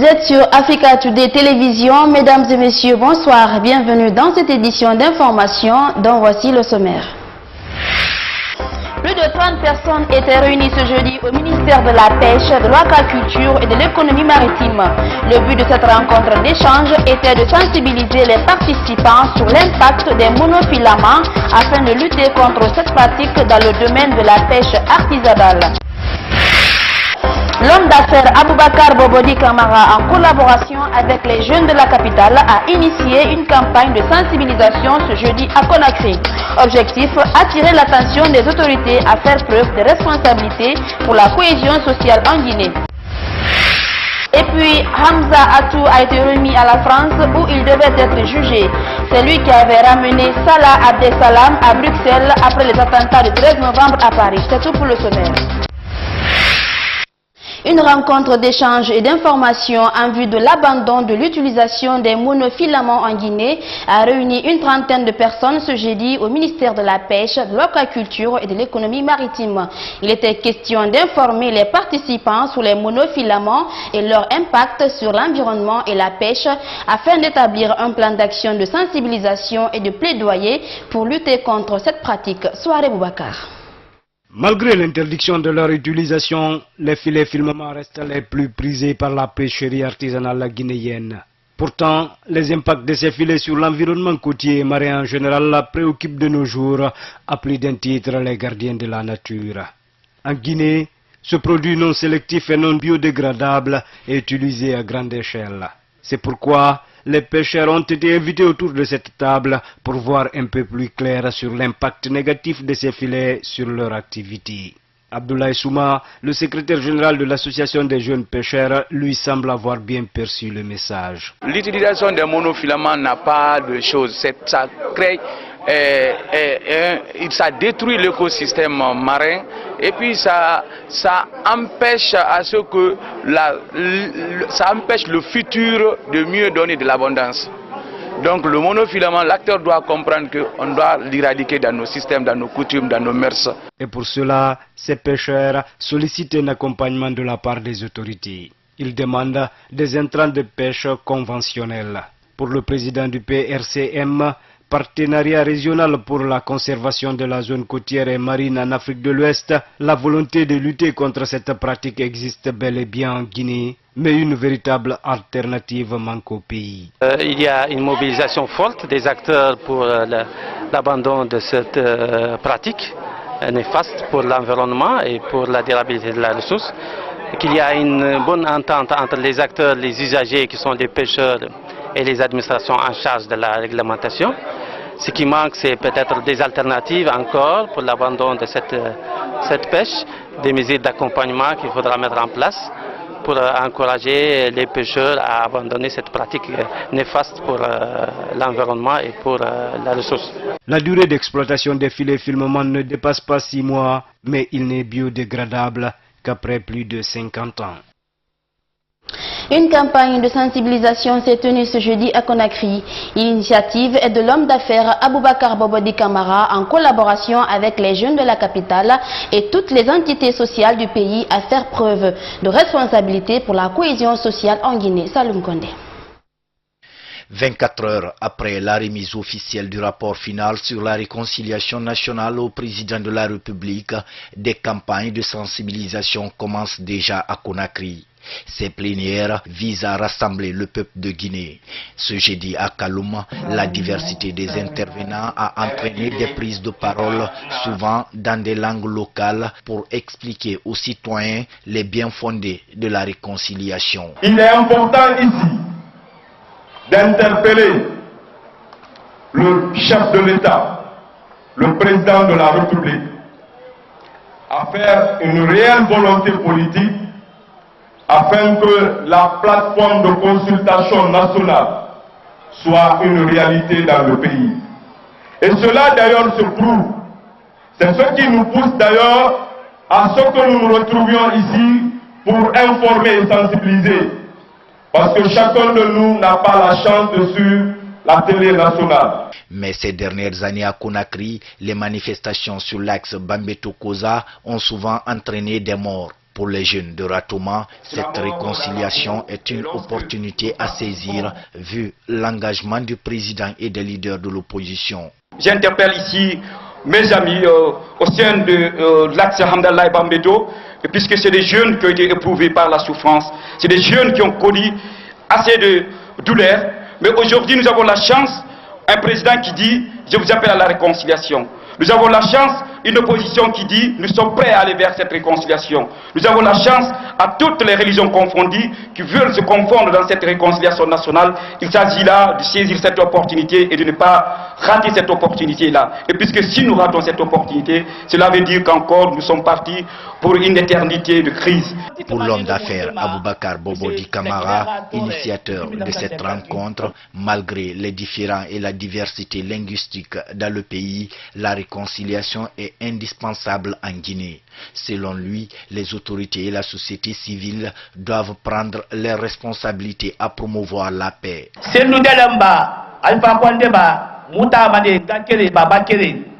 êtes sur Africa Today Télévision. Mesdames et messieurs, bonsoir. Bienvenue dans cette édition d'information dont voici le sommaire. Plus de 30 personnes étaient réunies ce jeudi au ministère de la Pêche, de l'Aquaculture et de l'Économie maritime. Le but de cette rencontre d'échange était de sensibiliser les participants sur l'impact des monofilaments afin de lutter contre cette pratique dans le domaine de la pêche artisanale. L'homme d'affaires Aboubakar Bobodi Kamara, en collaboration avec les jeunes de la capitale, a initié une campagne de sensibilisation ce jeudi à Conakry. Objectif, attirer l'attention des autorités à faire preuve de responsabilité pour la cohésion sociale en Guinée. Et puis, Hamza Atou a été remis à la France où il devait être jugé. C'est lui qui avait ramené Salah Abdessalam à Bruxelles après les attentats du 13 novembre à Paris. C'est tout pour le sommaire. Une rencontre d'échange et d'information en vue de l'abandon de l'utilisation des monofilaments en Guinée a réuni une trentaine de personnes ce jeudi au ministère de la Pêche, de l'Aquaculture et de l'Économie maritime. Il était question d'informer les participants sur les monofilaments et leur impact sur l'environnement et la pêche afin d'établir un plan d'action de sensibilisation et de plaidoyer pour lutter contre cette pratique. Soirée Boubacar. Malgré l'interdiction de leur utilisation, les filets filmements restent les plus prisés par la pêcherie artisanale guinéenne. Pourtant, les impacts de ces filets sur l'environnement côtier et marin en général préoccupent de nos jours, à plus d'un titre, les gardiens de la nature. En Guinée, ce produit non sélectif et non biodégradable est utilisé à grande échelle. C'est pourquoi les pêcheurs ont été invités autour de cette table pour voir un peu plus clair sur l'impact négatif de ces filets sur leur activité. Abdoulaye Souma, le secrétaire général de l'association des jeunes pêcheurs, lui semble avoir bien perçu le message. L'utilisation des monofilaments n'a pas de chose, ça crée, ça détruit l'écosystème marin et puis ça empêche à ce que ça empêche le futur de mieux donner de l'abondance. Donc le monofilament, l'acteur doit comprendre qu'on doit l'éradiquer dans nos systèmes, dans nos coutumes, dans nos mœurs. Et pour cela, ces pêcheurs sollicitent un accompagnement de la part des autorités. Ils demandent des intrants de pêche conventionnels. Pour le président du PRCM, Partenariat régional pour la conservation de la zone côtière et marine en Afrique de l'Ouest, la volonté de lutter contre cette pratique existe bel et bien en Guinée, mais une véritable alternative manque au pays. Il y a une mobilisation forte des acteurs pour l'abandon de cette pratique néfaste pour l'environnement et pour la durabilité de la ressource. Qu'il y a une bonne entente entre les acteurs, les usagers qui sont les pêcheurs et les administrations en charge de la réglementation. Ce qui manque, c'est peut-être des alternatives encore pour l'abandon de cette pêche, des mesures d'accompagnement qu'il faudra mettre en place pour encourager les pêcheurs à abandonner cette pratique néfaste pour l'environnement et pour la ressource. La durée d'exploitation des filets filmements ne dépasse pas 6 mois, mais il n'est biodégradable qu'après plus de 50 ans. Une campagne de sensibilisation s'est tenue ce jeudi à Conakry. L'initiative est de l'homme d'affaires Aboubakar Bobodi Kamara en collaboration avec les jeunes de la capitale et toutes les entités sociales du pays à faire preuve de responsabilité pour la cohésion sociale en Guinée. Saloum Kondé. 24 heures après la remise officielle du rapport final sur la réconciliation nationale au président de la République, des campagnes de sensibilisation commencent déjà à Conakry. Ces plénières visent à rassembler le peuple de Guinée. Ce jeudi à Kaloum, la diversité des intervenants a entraîné des prises de parole, souvent dans des langues locales, pour expliquer aux citoyens les biens fondés de la réconciliation. Il est important ici d'interpeller le chef de l'État, le président de la République, à faire une réelle volonté politique afin que la plateforme de consultation nationale soit une réalité dans le pays. Et cela d'ailleurs se prouve. C'est ce qui nous pousse d'ailleurs à ce que nous nous retrouvions ici pour informer et sensibiliser. Parce que chacun de nous n'a pas la chance de suivre la télé nationale. Mais ces dernières années à Conakry, les manifestations sur l'axe Bambeto-Koza ont souvent entraîné des morts. Pour les jeunes de Ratoma, cette réconciliation est une opportunité à saisir vu l'engagement du président et des leaders de l'opposition. J'interpelle ici mes amis au sein de l'axe Hamdallah Bambedo, puisque c'est des jeunes qui ont été éprouvés par la souffrance, c'est des jeunes qui ont connu assez de douleur, mais aujourd'hui nous avons la chance, un président qui dit « je vous appelle à la réconciliation ». Nous avons la chance, une opposition qui dit « nous sommes prêts à aller vers cette réconciliation ». Nous avons la chance, à toutes les religions confondues, qui veulent se confondre dans cette réconciliation nationale. Il s'agit là de saisir cette opportunité et de ne pas rater cette opportunité-là. Et puisque si nous ratons cette opportunité, cela veut dire qu'encore nous sommes partis pour une éternité de crise. Pour l'homme d'affaires Aboubakar Bobodi Kamara, initiateur de cette rencontre, malgré les différends et la diversité linguistique dans le pays, la réconciliation est indispensable en Guinée. Selon lui, les autorités et la société civile doivent prendre leurs responsabilités à promouvoir la paix.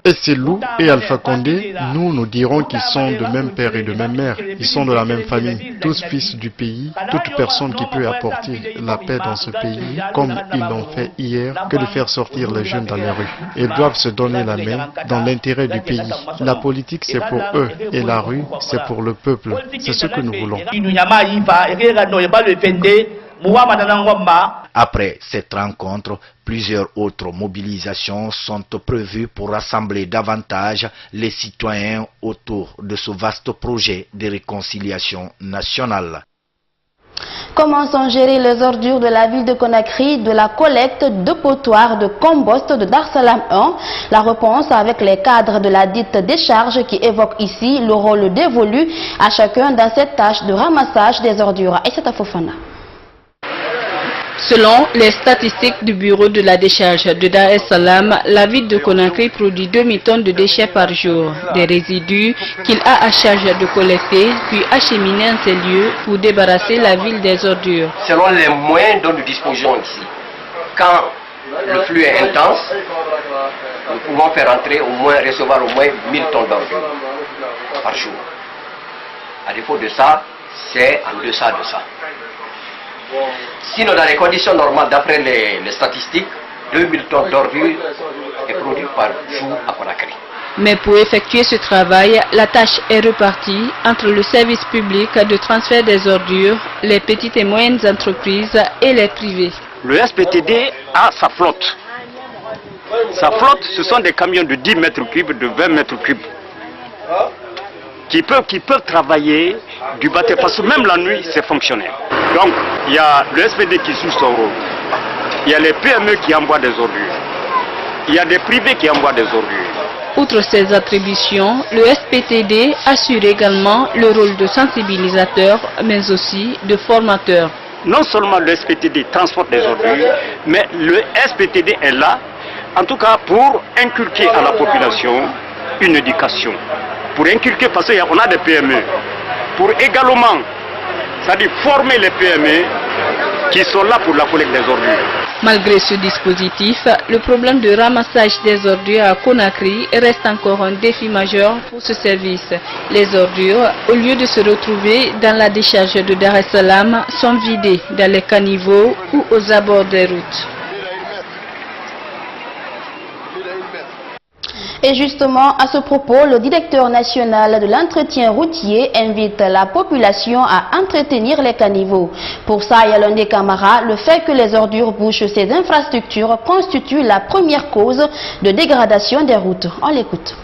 Et Selou et Alpha Condé, nous dirons qu'ils sont de même père et de même mère. Ils sont de la même famille, tous fils du pays, toute personne qui peut apporter la paix dans ce pays, comme ils l'ont fait hier, que de faire sortir les jeunes dans les rues. Ils doivent se donner la main dans l'intérêt du pays. La politique, c'est pour eux, et la rue, c'est pour le peuple. C'est ce que nous voulons. Après cette rencontre, plusieurs autres mobilisations sont prévues pour rassembler davantage les citoyens autour de ce vaste projet de réconciliation nationale. Comment sont gérées les ordures de la ville de Conakry, de la collecte de potoirs de compost de Dar Salam 1? La réponse avec les cadres de la dite décharge qui évoquent ici le rôle dévolu à chacun dans cette tâche de ramassage des ordures. Et c'est à Fofana. Selon les statistiques du bureau de la décharge de Dar es Salam, la ville de Conakry produit 2000 tonnes de déchets par jour, des résidus qu'il a à charge de collecter puis acheminer en ces lieux pour débarrasser la ville des ordures. Selon les moyens dont nous disposons ici, quand le flux est intense, nous pouvons recevoir au moins 1000 tonnes d'ordures par jour. À défaut de ça, c'est en deçà de ça. Sinon, dans les conditions normales, d'après les statistiques, 2000 tonnes d'ordures est produite par jour à Conakry. Mais pour effectuer ce travail, la tâche est repartie entre le service public de transfert des ordures, les petites et moyennes entreprises et les privés. Le SPTD a sa flotte. Sa flotte, ce sont des camions de 10 mètres cubes, de 20 mètres cubes, qui peuvent travailler du bâtiment, parce que même la nuit, c'est fonctionnel. Donc, il y a le SPD qui joue son rôle. Il y a les PME qui envoient des ordures. Il y a des privés qui envoient des ordures. Outre ces attributions, le SPTD assure également le rôle de sensibilisateur, mais aussi de formateur. Non seulement le SPTD transporte des ordures, mais le SPTD est là, en tout cas pour inculquer à la population une éducation. Pour inculquer, parce qu'on a des PME, pour également, c'est-à-dire former les PME qui sont là pour la collecte des ordures. Malgré ce dispositif, le problème de ramassage des ordures à Conakry reste encore un défi majeur pour ce service. Les ordures, au lieu de se retrouver dans la décharge de Dar es Salam, sont vidées dans les caniveaux ou aux abords des routes. Et justement, à ce propos, le directeur national de l'entretien routier invite la population à entretenir les caniveaux. Pour ça, Yalondé Camara, le fait que les ordures bouchent ces infrastructures constitue la première cause de dégradation des routes. On l'écoute.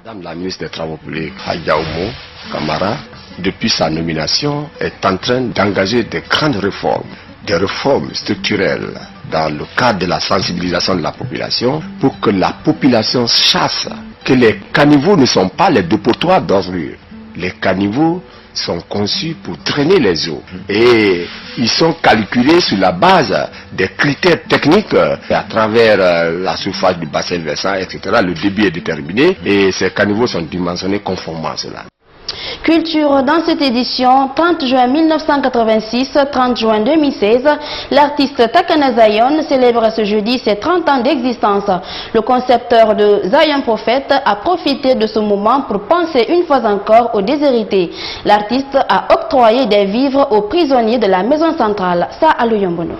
Madame la ministre des Travaux publics, Hayaoumo Camara, depuis sa nomination, est en train d'engager des grandes réformes, des réformes structurelles dans le cadre de la sensibilisation de la population, pour que la population sache que les caniveaux ne sont pas les dépotoirs d'ordures. Les caniveaux sont conçus pour drainer les eaux et ils sont calculés sur la base des critères techniques à travers la surface du bassin versant, etc. Le débit est déterminé et ces caniveaux sont dimensionnés conformément à cela. Culture dans cette édition, 30 juin 1986, 30 juin 2016, l'artiste Takana Zion célèbre ce jeudi ses 30 ans d'existence. Le concepteur de Zion Prophète a profité de ce moment pour penser une fois encore aux déshérités. L'artiste a octroyé des vivres aux prisonniers de la maison centrale. Ça à Luyombono.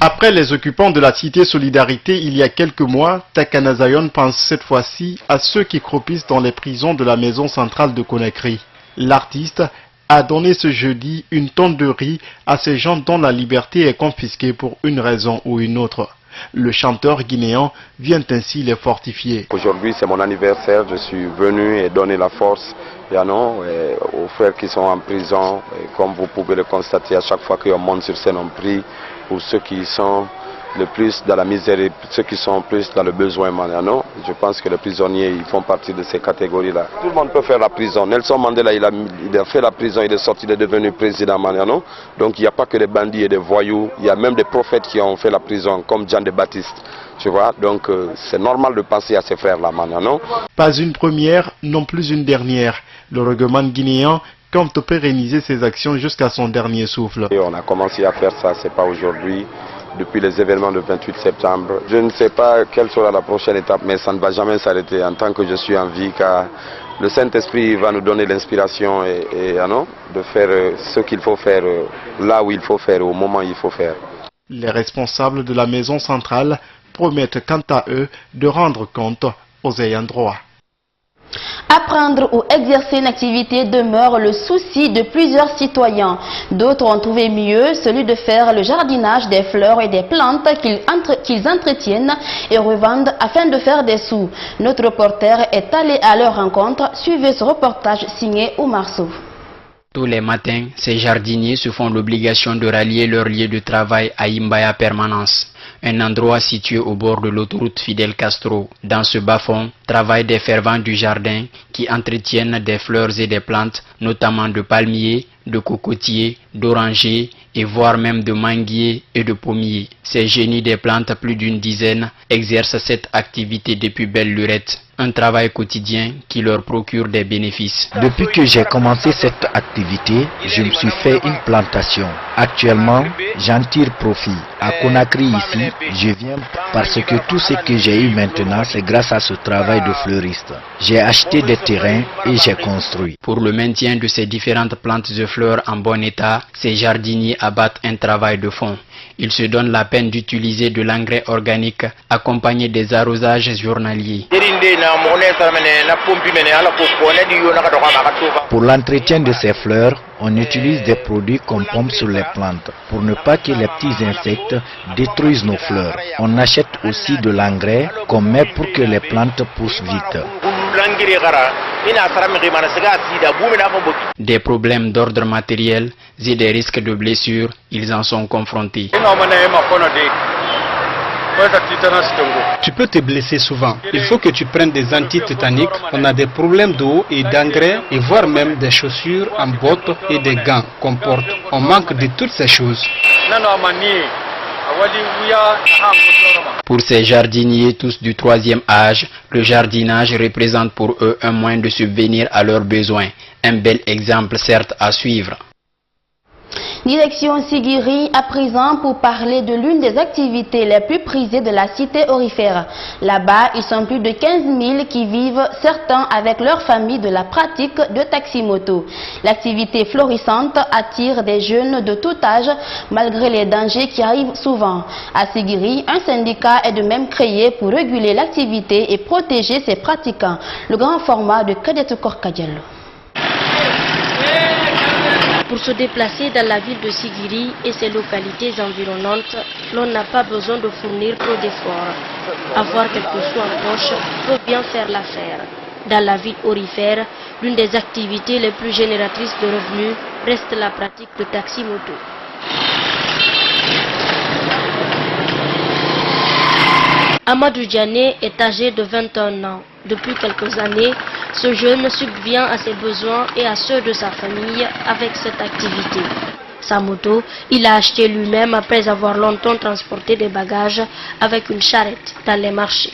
Après les occupants de la cité Solidarité il y a quelques mois, Takana Zion pense cette fois-ci à ceux qui croupissent dans les prisons de la maison centrale de Conakry. L'artiste a donné ce jeudi une tonne de riz à ces gens dont la liberté est confisquée pour une raison ou une autre. Le chanteur guinéen vient ainsi les fortifier. Aujourd'hui c'est mon anniversaire, je suis venu et donner la force aux frères qui sont en prison. Et comme vous pouvez le constater, à chaque fois qu'on monte sur scène, on prie pour ceux qui sont le plus dans la misère et ceux qui sont plus dans le besoin maintenant. Je pense que les prisonniers ils font partie de ces catégories-là. Tout le monde peut faire la prison. Nelson Mandela il a fait la prison, il est sorti, il est devenu président maintenant. Donc il n'y a pas que des bandits et des voyous, il y a même des prophètes qui ont fait la prison comme Jean de Baptiste. Tu vois, donc c'est normal de penser à ces frères-là maintenant. Pas une première, non plus une dernière. Le règlement guinéen compte pérenniser ses actions jusqu'à son dernier souffle. Et on a commencé à faire ça, c'est pas aujourd'hui. Depuis les événements du 28 septembre. Je ne sais pas quelle sera la prochaine étape, mais ça ne va jamais s'arrêter en tant que je suis en vie, car le Saint-Esprit va nous donner l'inspiration de faire ce qu'il faut faire, là où il faut faire, au moment où il faut faire. Les responsables de la maison centrale promettent quant à eux de rendre compte aux ayants droit. Apprendre ou exercer une activité demeure le souci de plusieurs citoyens. D'autres ont trouvé mieux celui de faire le jardinage des fleurs et des plantes qu'ils entretiennent et revendent afin de faire des sous. Notre reporter est allé à leur rencontre. Suivez ce reportage signé Oumar Sow. Tous les matins, ces jardiniers se font l'obligation de rallier leur lieu de travail à Imbaya Permanence, un endroit situé au bord de l'autoroute Fidel Castro. Dans ce bas-fond, travaillent des fervents du jardin qui entretiennent des fleurs et des plantes, notamment de palmiers, de cocotiers, d'orangers et voire même de manguiers et de pommiers. Ces génies des plantes, plus d'une dizaine, exercent cette activité depuis belle lurette. Un travail quotidien qui leur procure des bénéfices. Depuis que j'ai commencé cette activité, je me suis fait une plantation. Actuellement, j'en tire profit. À Conakry ici, je viens parce que tout ce que j'ai eu maintenant, c'est grâce à ce travail de fleuriste. J'ai acheté des terrains et j'ai construit. Pour le maintien de ces différentes plantes de fleurs en bon état, ces jardiniers abattent un travail de fond. Ils se donnent la peine d'utiliser de l'engrais organique accompagné des arrosages journaliers. Pour l'entretien de ces fleurs, on utilise des produits qu'on pompe sur les plantes pour ne pas que les petits insectes détruisent nos fleurs. On achète aussi de l'engrais qu'on met pour que les plantes poussent vite. Des problèmes d'ordre matériel et des risques de blessures, ils en sont confrontés. Tu peux te blesser souvent. Il faut que tu prennes des antitétaniques. On a des problèmes d'eau et d'engrais et voire même des chaussures en bottes et des gants qu'on porte. On manque de toutes ces choses. Pour ces jardiniers tous du 3e âge, le jardinage représente pour eux un moyen de subvenir à leurs besoins. Un bel exemple certes à suivre. Direction Sigiri à présent pour parler de l'une des activités les plus prisées de la cité aurifère. Là-bas, ils sont plus de 15 000 qui vivent, certains avec leur famille, de la pratique de taxi-moto. L'activité florissante attire des jeunes de tout âge malgré les dangers qui arrivent souvent. À Sigiri, un syndicat est de même créé pour réguler l'activité et protéger ses pratiquants. Le grand format de Kadetou Korkadiello. Pour se déplacer dans la ville de Sigiri et ses localités environnantes, l'on n'a pas besoin de fournir trop d'efforts. Avoir quelque chose en poche peut bien faire l'affaire. Dans la ville aurifère, l'une des activités les plus génératrices de revenus reste la pratique de taxi-moto. Amadou Diané est âgé de 21 ans. Depuis quelques années, ce jeune subvient à ses besoins et à ceux de sa famille avec cette activité. Sa moto, il l'a acheté lui-même après avoir longtemps transporté des bagages avec une charrette dans les marchés.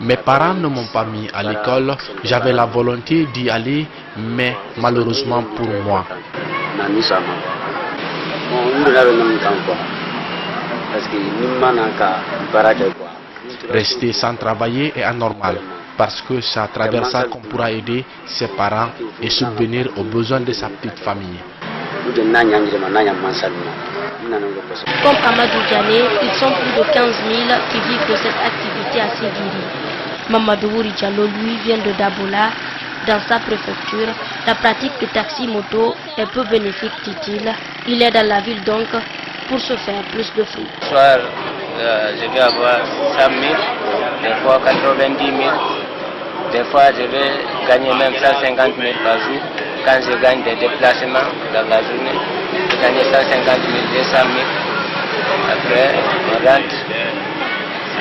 Mes parents ne m'ont pas mis à l'école, j'avais la volonté d'y aller, mais malheureusement pour moi. Rester sans travailler est anormal, parce que c'est à travers ça qu'on pourra aider ses parents et subvenir aux besoins de sa petite famille. Comme Amadou Diané, ils sont plus de 15 000 qui vivent de cette activité à Ségiri. Mamadou Wouri Diallo, lui, vient de Dabola. Dans sa préfecture, la pratique de taxi-moto est peu bénéfique, dit-il. Il est dans la ville donc pour se faire plus de fric. Ce soir, je vais avoir 100 000, des fois 90 000. Des fois, je vais gagner même 150 000 par jour. Quand je gagne des déplacements dans la journée, je gagne 150 000, 200 000. Après, on rentre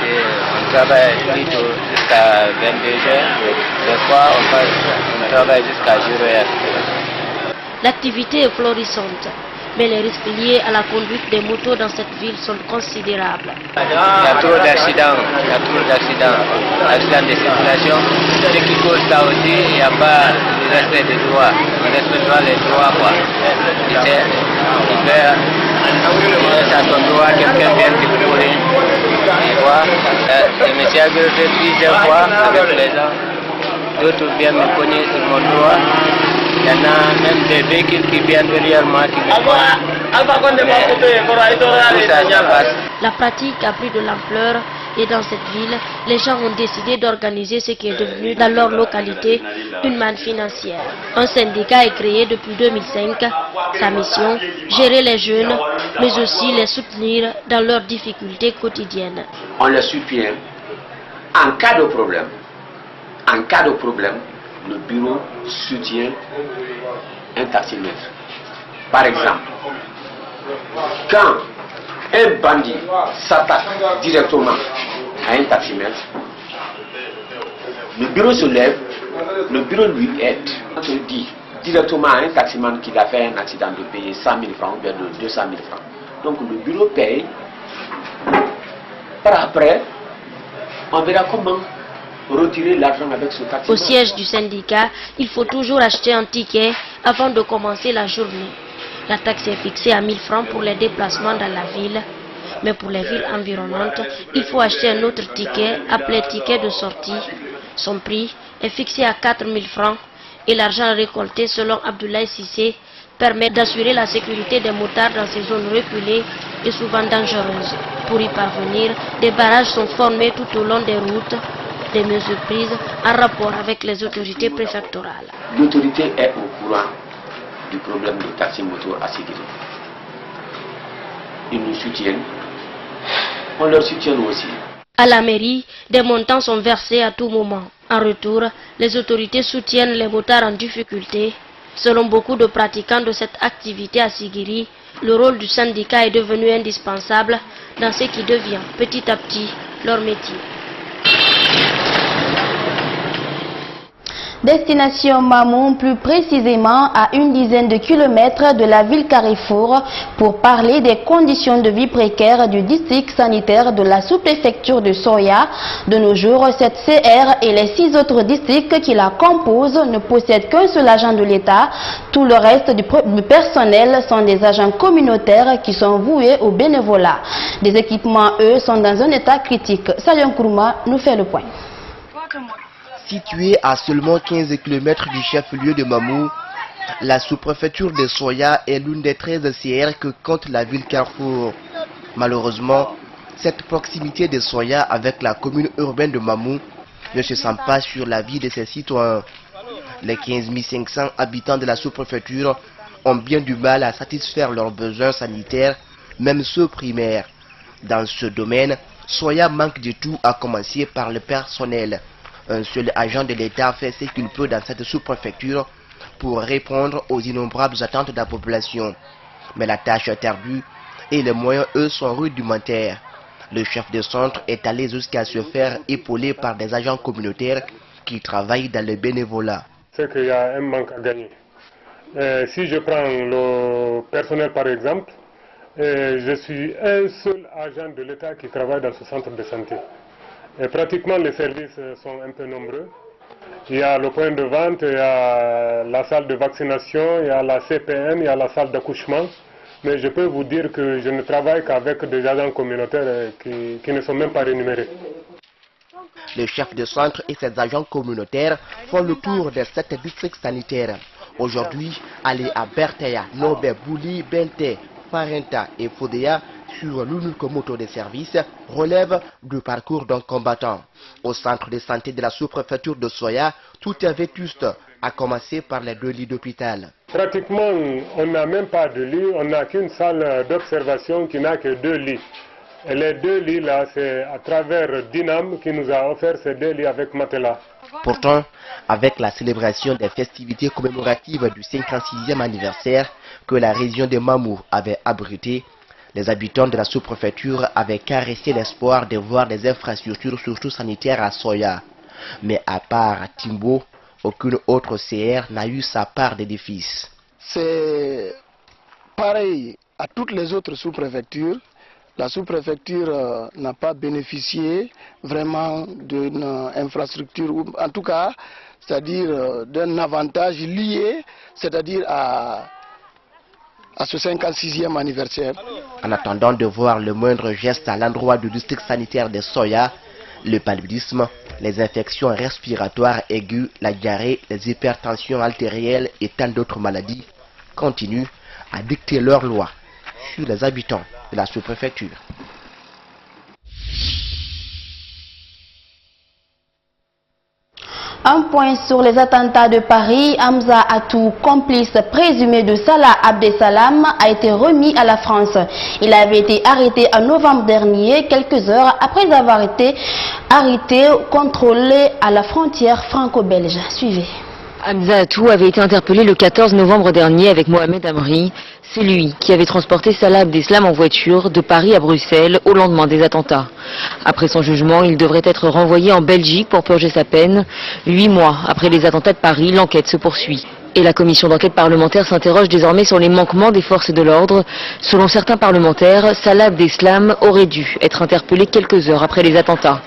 et on travaille plutôt jusqu'à 22 heures. Des fois, on travaille jusqu'à 0 heure. L'activité est florissante, mais les risques liés à la conduite des motos dans cette ville sont considérables. Il y a trop d'accidents, accidents de circulation. Ce qui cause ça aussi, il n'y a pas le respect des droits. On respecte pas les droits, quoi. Tu sais, à ton droit, quelqu'un vient te brûler. Tu vois, je me suis agressé plusieurs fois avec les gens. D'autres viennent me cogner sur mon droit. Il y en a même des véhicules qui viennent derrière moi qui me cognent. La pratique a pris de l'ampleur et dans cette ville, les gens ont décidé d'organiser ce qui est devenu dans leur localité une manne financière. Un syndicat est créé depuis 2005. Sa mission, gérer les jeunes, mais aussi les soutenir dans leurs difficultés quotidiennes. On les soutient en cas de problème. En cas de problème, le bureau soutient un taximètre. Par exemple, quand un bandit s'attaque directement à un taximètre, le bureau se lève, le bureau lui aide. On se dit directement à un taximan qu'il a fait un accident de payer 100 000 francs ou bien de 200 000 francs. Donc le bureau paye. Par après, on verra comment retirer l'argent avec ce taxi. Au siège du syndicat, il faut toujours acheter un ticket avant de commencer la journée. La taxe est fixée à 1000 francs pour les déplacements dans la ville. Mais pour les villes environnantes, il faut acheter un autre ticket, appelé ticket de sortie. Son prix est fixé à 4000 francs et l'argent récolté, selon Abdoulaye Sissé, permet d'assurer la sécurité des motards dans ces zones reculées et souvent dangereuses. Pour y parvenir, des barrages sont formés tout au long des routes, des mesures prises en rapport avec les autorités préfectorales. L'autorité est au courant du problème de taxi-moto à Ségiri. Ils nous soutiennent, on leur soutient aussi. À la mairie, des montants sont versés à tout moment. En retour, les autorités soutiennent les motards en difficulté. Selon beaucoup de pratiquants de cette activité à Ségiri, le rôle du syndicat est devenu indispensable dans ce qui devient petit à petit leur métier. Destination Mamou, plus précisément à une dizaine de kilomètres de la ville Carrefour, pour parler des conditions de vie précaires du district sanitaire de la sous-préfecture de Soya. De nos jours, cette CR et les 6 autres districts qui la composent ne possèdent qu'un seul agent de l'État. Tout le reste du personnel sont des agents communautaires qui sont voués au bénévolat. Des équipements, eux, sont dans un état critique. Sayon Kourma nous fait le point. Située à seulement 15 km du chef-lieu de Mamou, la sous-préfecture de Soya est l'une des 13 CR que compte la ville Carrefour. Malheureusement, cette proximité de Soya avec la commune urbaine de Mamou ne se sent pas sur la vie de ses citoyens. Les 15 500 habitants de la sous-préfecture ont bien du mal à satisfaire leurs besoins sanitaires, même ceux primaires. Dans ce domaine, Soya manque de tout, à commencer par le personnel. Un seul agent de l'État fait ce qu'il peut dans cette sous-préfecture pour répondre aux innombrables attentes de la population. Mais la tâche est ardue et les moyens, eux, sont rudimentaires. Le chef de centre est allé jusqu'à se faire épauler par des agents communautaires qui travaillent dans le bénévolat. C'est qu'il y a un manque à gagner. Si je prends le personnel par exemple, je suis un seul agent de l'État qui travaille dans ce centre de santé. Et pratiquement les services sont un peu nombreux. Il y a le point de vente, il y a la salle de vaccination, il y a la CPN, il y a la salle d'accouchement. Mais je peux vous dire que je ne travaille qu'avec des agents communautaires qui ne sont même pas rémunérés. Le chef de centre et ses agents communautaires font le tour des 7 districts sanitaires. Aujourd'hui, aller à Bertheya, Nobe, Bouli, Bente, Farenta et Fodéa sur l'unique moto de service relève du parcours d'un combattant. Au centre de santé de la sous-préfecture de Soya, tout est vétuste, à commencer par les 2 lits d'hôpital. Pratiquement, on n'a même pas de lit, on n'a qu'une salle d'observation qui n'a que 2 lits. Et les 2 lits là, c'est à travers Dinam qui nous a offert ces 2 lits avec matelas. Pourtant, avec la célébration des festivités commémoratives du 56e anniversaire que la région de Mamou avait abrité, les habitants de la sous-préfecture avaient caressé l'espoir de voir des infrastructures surtout sanitaires à Soya. Mais à part Timbo, aucune autre CR n'a eu sa part d'édifices. C'est pareil à toutes les autres sous-préfectures. La sous-préfecture n'a pas bénéficié vraiment d'une infrastructure, ou en tout cas, c'est-à-dire d'un avantage lié, c'est-à-dire à ce 56e anniversaire. En attendant de voir le moindre geste à l'endroit du district sanitaire de Soya, le paludisme, les infections respiratoires aiguës, la diarrhée, les hypertensions artérielles et tant d'autres maladies continuent à dicter leurs lois sur les habitants de la sous-préfecture. Un point sur les attentats de Paris. Hamza Atou, complice présumé de Salah Abdeslam, a été remis à la France. Il avait été arrêté en novembre dernier, quelques heures après avoir été arrêté, contrôlé à la frontière franco-belge. Suivez. Hamza Atou avait été interpellé le 14 novembre dernier avec Mohamed Amri. C'est lui qui avait transporté Salah Abdeslam en voiture de Paris à Bruxelles au lendemain des attentats. Après son jugement, il devrait être renvoyé en Belgique pour purger sa peine. 8 mois après les attentats de Paris, l'enquête se poursuit. Et la commission d'enquête parlementaire s'interroge désormais sur les manquements des forces de l'ordre. Selon certains parlementaires, Salah Abdeslam aurait dû être interpellé quelques heures après les attentats.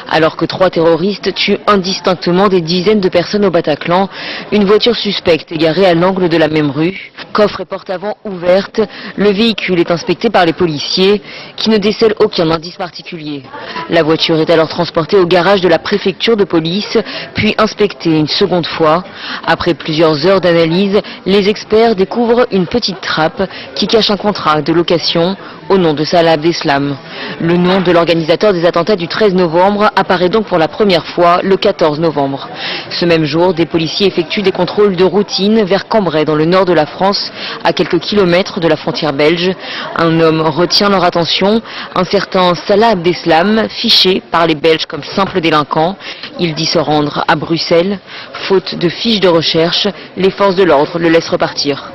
Alors que 3 terroristes tuent indistinctement des dizaines de personnes au Bataclan, une voiture suspecte est garée à l'angle de la même rue. Coffre et porte avant ouvertes, le véhicule est inspecté par les policiers qui ne décèlent aucun indice particulier. La voiture est alors transportée au garage de la préfecture de police, puis inspectée une seconde fois. Après plusieurs heures d'analyse, les experts découvrent une petite trappe qui cache un contrat de location au nom de Salah Abdeslam. Le nom de l'organisateur des attentats du 13 novembre apparaît donc pour la première fois le 14 novembre. Ce même jour, des policiers effectuent des contrôles de routine vers Cambrai, dans le nord de la France, à quelques kilomètres de la frontière belge. Un homme retient leur attention, un certain Salah Abdeslam, fiché par les Belges comme simple délinquant. Il dit se rendre à Bruxelles. Faute de fiches de recherche, les forces de l'ordre le laissent repartir.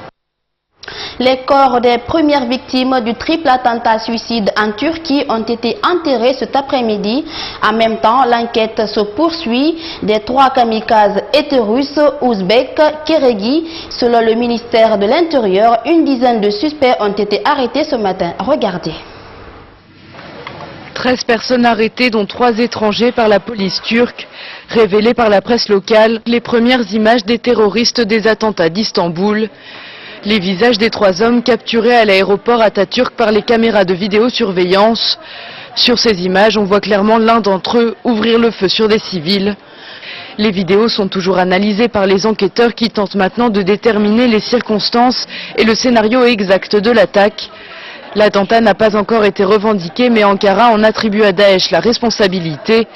Les corps des premières victimes du triple attentat suicide en Turquie ont été enterrés cet après-midi. En même temps, l'enquête se poursuit des 3 kamikazes éthérusses, ouzbeks, kéréguis. Selon le ministère de l'Intérieur, une dizaine de suspects ont été arrêtés ce matin. Regardez. 13 personnes arrêtées, dont 3 étrangers par la police turque. Révélées par la presse locale, les premières images des terroristes des attentats d'Istanbul. Les visages des 3 hommes capturés à l'aéroport Atatürk par les caméras de vidéosurveillance. Sur ces images, on voit clairement l'un d'entre eux ouvrir le feu sur des civils. Les vidéos sont toujours analysées par les enquêteurs qui tentent maintenant de déterminer les circonstances et le scénario exact de l'attaque. L'attentat n'a pas encore été revendiqué, mais Ankara en attribue à Daesh la responsabilité,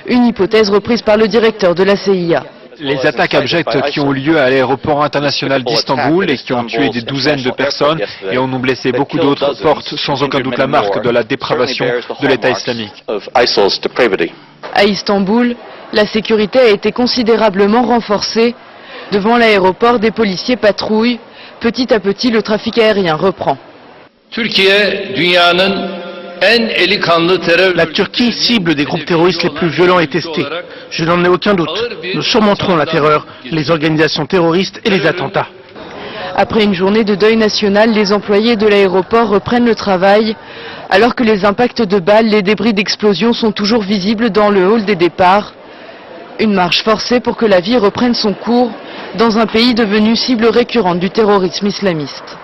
une hypothèse reprise par le directeur de la CIA. Les attaques abjectes qui ont eu lieu à l'aéroport international d'Istanbul et qui ont tué des douzaines de personnes et en ont blessé beaucoup d'autres portent sans aucun doute la marque de la dépravation de l'État islamique. À Istanbul, la sécurité a été considérablement renforcée. Devant l'aéroport, des policiers patrouillent. Petit à petit, le trafic aérien reprend. La Turquie cible des groupes terroristes les plus violents et testés. Je n'en ai aucun doute. Nous surmonterons la terreur, les organisations terroristes et les attentats. Après une journée de deuil national, les employés de l'aéroport reprennent le travail, alors que les impacts de balles, les débris d'explosion sont toujours visibles dans le hall des départs. Une marche forcée pour que la vie reprenne son cours dans un pays devenu cible récurrente du terrorisme islamiste.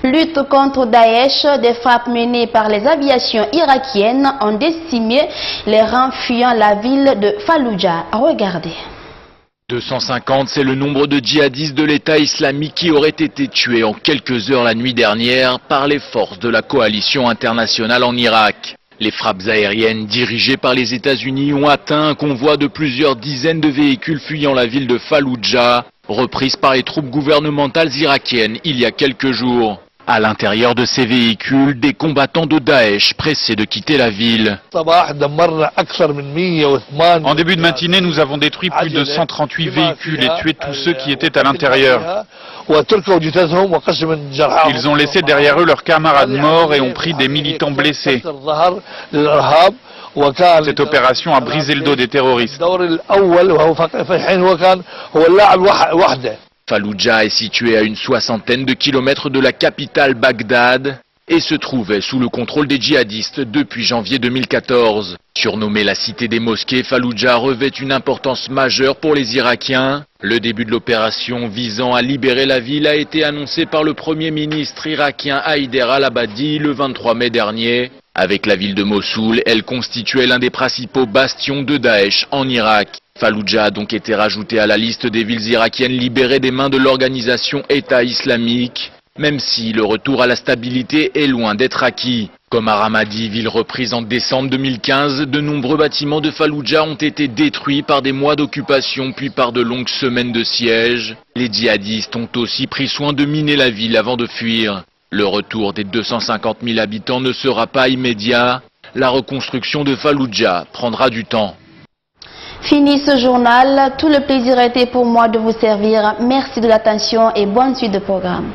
Lutte contre Daesh, des frappes menées par les aviations irakiennes ont décimé les rangs fuyant la ville de Fallujah. Regardez. 250, c'est le nombre de djihadistes de l'État islamique qui auraient été tués en quelques heures la nuit dernière par les forces de la coalition internationale en Irak. Les frappes aériennes dirigées par les États-Unis ont atteint un convoi de plusieurs dizaines de véhicules fuyant la ville de Fallujah, reprise par les troupes gouvernementales irakiennes il y a quelques jours. À l'intérieur de ces véhicules, des combattants de Daesh pressés de quitter la ville. En début de matinée, nous avons détruit plus de 138 véhicules et tué tous ceux qui étaient à l'intérieur. Ils ont laissé derrière eux leurs camarades morts et ont pris des militants blessés. Cette opération a brisé le dos des terroristes. Fallujah est située à une soixantaine de kilomètres de la capitale Bagdad et se trouvait sous le contrôle des djihadistes depuis janvier 2014. Surnommée la cité des mosquées, Fallujah revêt une importance majeure pour les Irakiens. Le début de l'opération visant à libérer la ville a été annoncé par le Premier ministre irakien Haider al-Abadi le 23 mai dernier. Avec la ville de Mossoul, elle constituait l'un des principaux bastions de Daesh en Irak. Fallujah a donc été rajouté à la liste des villes irakiennes libérées des mains de l'organisation État islamique, même si le retour à la stabilité est loin d'être acquis. Comme à Ramadi, ville reprise en décembre 2015, de nombreux bâtiments de Fallujah ont été détruits par des mois d'occupation puis par de longues semaines de siège. Les djihadistes ont aussi pris soin de miner la ville avant de fuir. Le retour des 250 000 habitants ne sera pas immédiat. La reconstruction de Fallujah prendra du temps. Fini ce journal, tout le plaisir a été pour moi de vous servir. Merci de l'attention et bonne suite de programme.